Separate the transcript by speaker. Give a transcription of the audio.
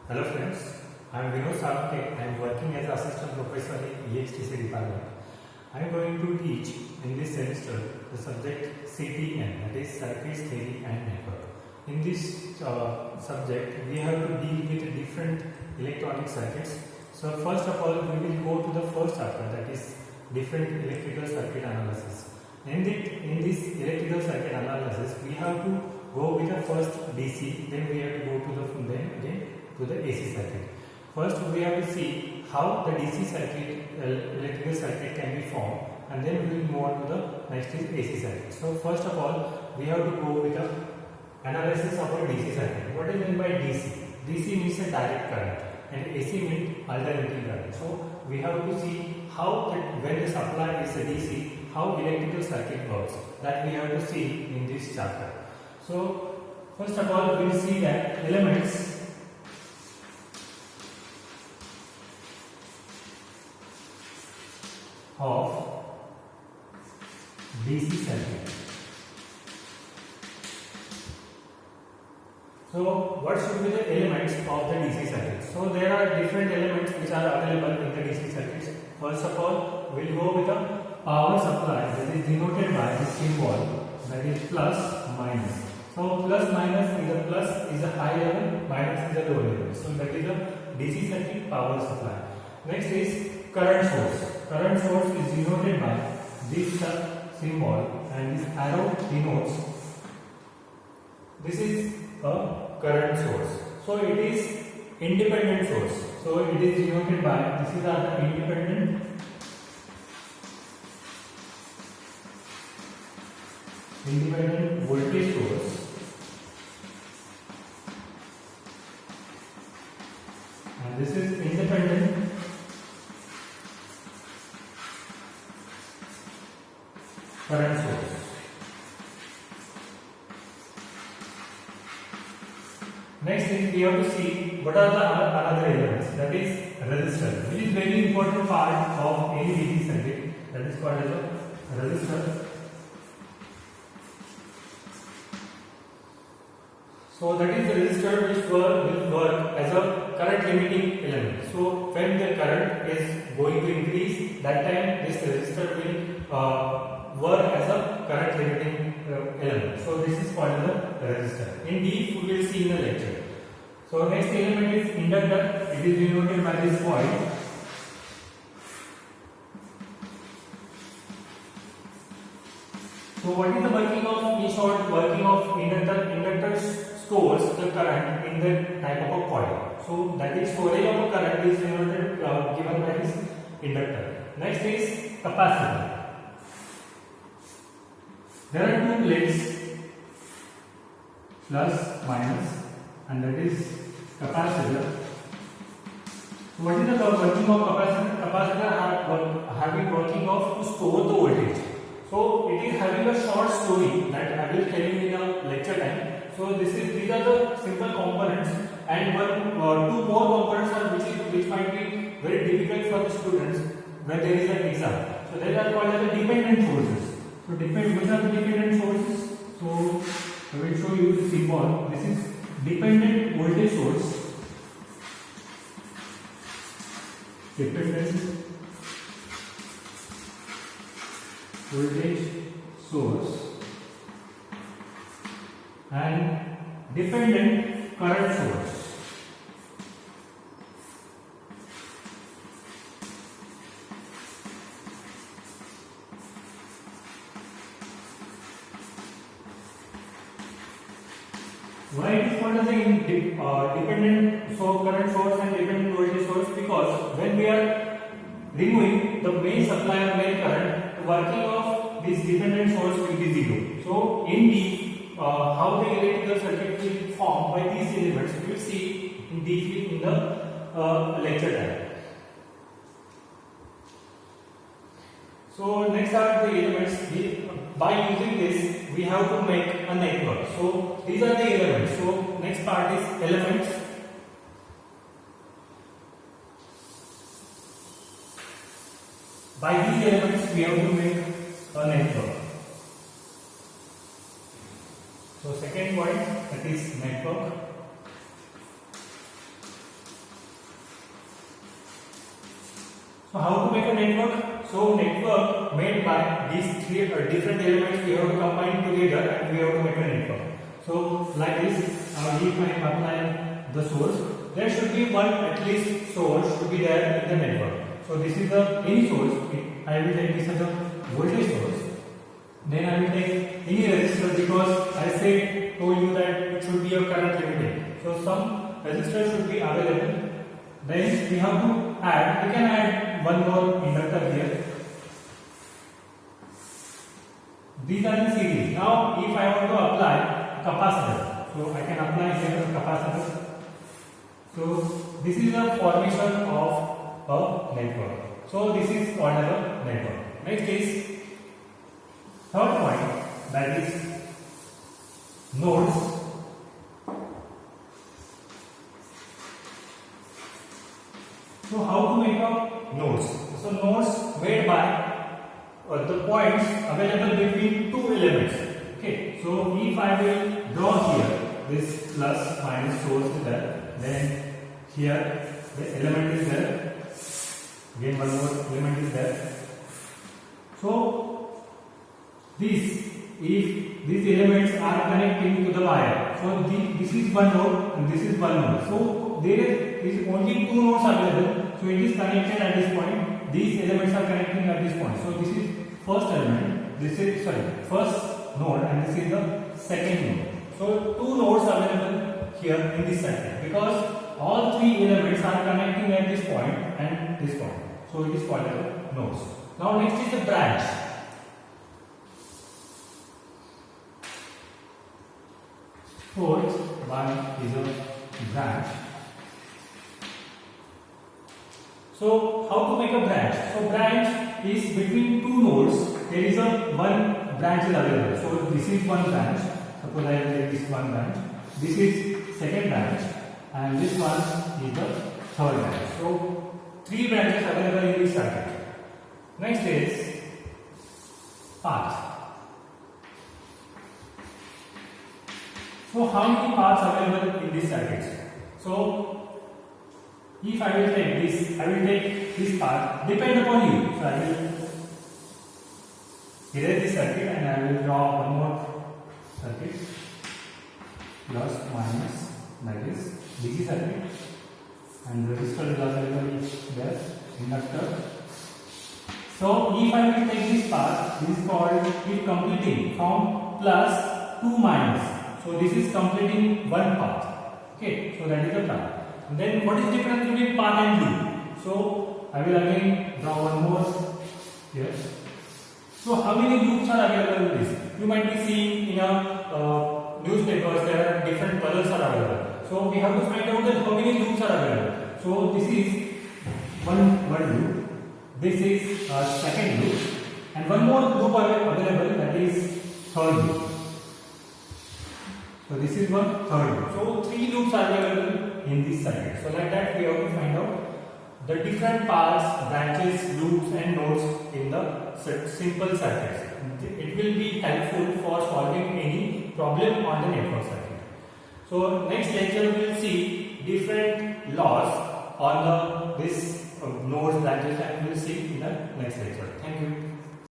Speaker 1: Hello friends, I am Vinod Salke. I am working as assistant professor in EXTC department. I am going to teach in this semester the subject CTN, that is Circuits Theory and Network. In this subject, we have to deal with different electronic circuits. So first of all, we will go to the first chapter, that is different electrical circuit analysis. In this electrical circuit analysis, we have to go with the first DC, then we have to go to the AC circuit. First, we have to see how the DC circuit, electrical circuit can be formed, and then we will move on to the next is AC circuit. So first of all, we have to go with the analysis of a DC circuit. What is meant by DC? DC means a direct current, and AC means alternating current. So we have to see how when the supply is a DC, how electrical circuit works. That we have to see in this chapter. So first of all, we will see that elements of DC circuit. So what should be the elements of the DC circuit? So there are different elements which are available in the DC circuits. First of all, we will go with the power supply, that is denoted by this symbol, that is plus minus. So plus minus is a plus is a high level, minus is a low level. So that is a DC circuit power supply. Next is current source. Current source is denoted by this symbol, and this arrow denotes this is a current source. So it is independent source. So it is denoted by this is the independent voltage source, and this is independent current source. Next is we have to see what are the another elements, that is resistor, which is very important part of any DC circuit, that is called as a resistor. So that is the resistor which will work as a current limiting element. So when the current is going to increase, that time this resistor will work as a current limiting element. So this is called as a resistor. In deep we will see in the lecture. So next element is inductor. It is denoted by this point. So what is the working of, in short, working of inductor? Inductor stores the current in the type of a coil. So that is storage of a current is denoted given by this inductor. Next is capacitor. There are two plates, plus minus, and that is capacitor. So what is the working of capacitor? Capacitor having working of to store the voltage. So it is having a short story that I will tell you in a lecture time. So these are the simple components, and two more components are which might be very difficult for the students when there is an exam. So they are called as the dependent sources. So which are the dependent sources? So I will show you the symbol. This is dependent voltage source. Dependent voltage source and dependent current source. Why it is called as a dependent current source and dependent voltage source? Because when we are removing the main supply of main current, the working of this dependent source will be zero. So in deep, how the electrical circuit will form by these elements, we will see in deeply in the lecture time. So next are the elements. By using this, we have to make a network. So these are the elements. So next part is elements. By these elements, we have to make a network. So second point, that is network. So how to make a network? So network made by these three different elements we have to combine together and we have to make a network. So like this, if I apply the source, there should be one at least source to be there in the network. So this is the any source. I will take this as a voltage source. Then I will take any resistor because I said told you that it should be a current limiting. So some resistor should be available. Then we have to add. We can add one more inductor here. These are in series. Now, if I want to apply a capacitor, so I can apply here a capacitor. So this is the formation of a network. So this is called as a network. Next is third point, that is nodes. So how to make up nodes? So nodes made by the points available between two elements. Okay. So if I will draw here this plus minus source is there, then here the element is there. Again one more element is there. So if these elements are connecting to the wire, so this is one node and this is one node. So there is only two nodes available. So it is connected at this point. These elements are connecting at this point. So this is first element. This is first node and this is the second node. So two nodes available here in this circuit because all three elements are connecting at this point and this point. So it is called as nodes. Now next is the branch. Fourth one is a branch. So how to make a branch? So branch is between two nodes. There is a one branch is available. So this is one branch. Suppose I take this one branch. This is second branch, and this one is the third branch. So three branches available in this circuit. Next is path. So how many paths available in this circuit? So if I will take this, I will take this path. Depend upon you. So I will erase this circuit and I will draw one more circuit. Plus minus like this DC circuit, and resistor is available there, inductor. So if I will take this path, this is called if completing from plus to minus. So this is completing one path. Okay, so that is the path. And then what is the difference between path and loop? So I will again draw one more here. So how many loops are available in this? You might be seeing in a newspapers there are different colors are available. So we have to find out that how many loops are available. So this is one loop. This is second loop, and one more loop available, that is third loop. So this is one third loop. So three loops are available in this circuit. So like that we have to find out the different paths, branches, loops and nodes in the simple circuits. It will be helpful for solving any problem on the network circuit. So next lecture we will see different laws on this nodes, branches, and we will see in the next lecture. Thank you.